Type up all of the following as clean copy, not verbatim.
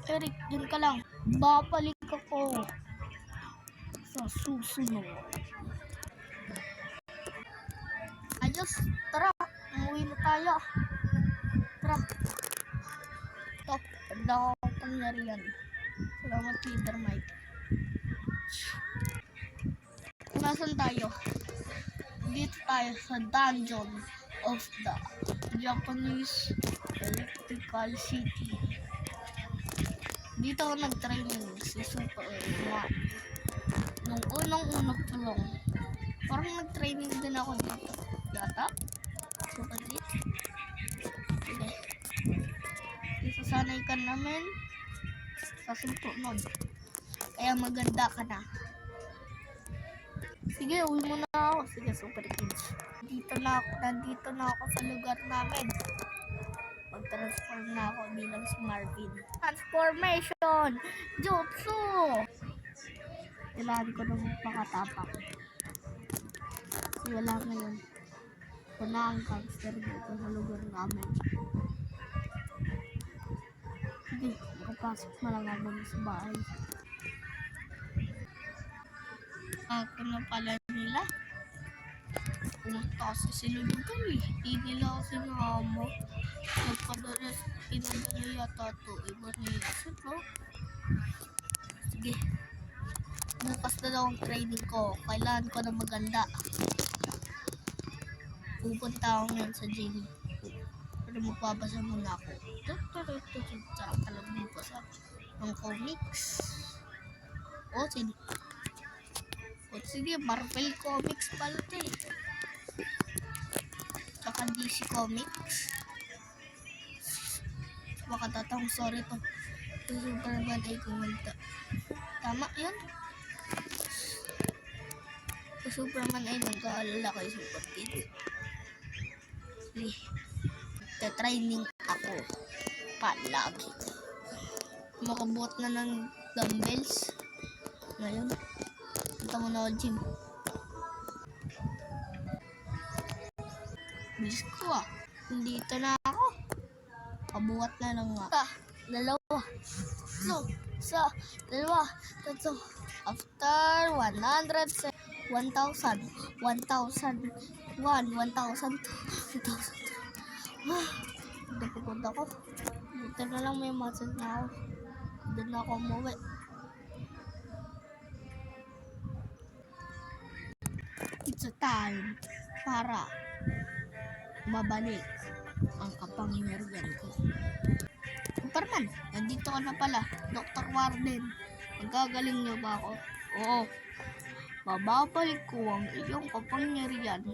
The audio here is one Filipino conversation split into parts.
Eric, dun ka lang. Babalik ako sa susunod. Ayos, tara. Umuwi na tayo. Tara. Ito, tanda ko pangyarihan. Salamat, Leader Mike. Nasaan tayo? Dito tayo sa Dungeon of the Japanese Electrical City. Dito ako nag-training si Superman. Nung unang-unang tulong. Parang nag-training din ako dito. Yata? Super lit. Sige. Isasanay ka namin sa susunod. Kaya maganda ka na. Sige, uwi mo na ako. Sige, Super Kids. Nandito na ako sa lugar namin. Mag-transform na ako bilang si Marvin. Transformation! Jutsu! Kailangan ko na magpakatapak. Kasi wala ngayon. Ito na ang gangster dito sa lugar namin. Sige, makapasok na lang ako sa bahay. Ako na pala nila. Pumunta kasi sila dito eh. Hindi nila kasi nakamo. Pinadala yata ito. Iba na yung isip, no? Sige. Bukas na daw ang training ko. Kailangan ko na maganda. Pupunta ako ngayon sa gym. Pero magpapasa muna ako. Sarap talagang magbasa ng comics. Sige, Marvel Comics pala ito eh. Tsaka DC Comics. Baka tatang sorry to. Ito Superman ay kumanta. Tama yun? Ito Superman ay nag-aalala kay Super Kids. Training ako. Palagi. Makabuot na ng dumbbells. Ngayon. Punta mo na ako gym. Bilis ko ah. Nandito na ako. Kabuhat na lang nga. Dalawa. Dalawa. Tatlo. After 1,000. 1,000. 1,000. 1,000. 2,000. Napagod ako. Dito na lang may muscle na ako. Doon na ako umuwi. It's a time para mabalik ang kapangyarihan ko. Superman, nandito ka na pala. Dr. Warden, magagaling niyo ba ako? Oo. Mababalik ko ang iyong kapangyarihan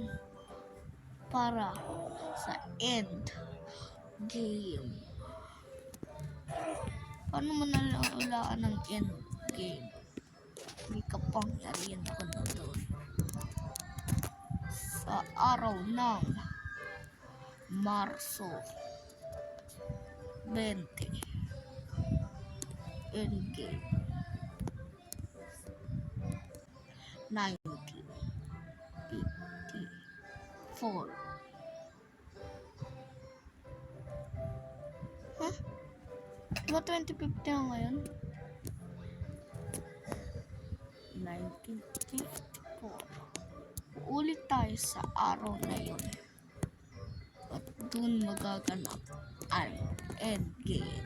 para sa end game. Paano mo nalalaan ang end game? May kapangyarihan ako na doon. Sa araw ng Marso 20 Endgame 1954. Huh? Diba 2050 na ngayon? 1954. Ulit tayo sa araw na yun. At dun magaganap ang endgame.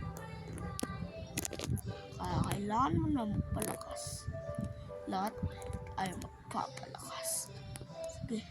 Kaya kailangan mo na magpalakas. Lahat ay magpapalakas. Sige.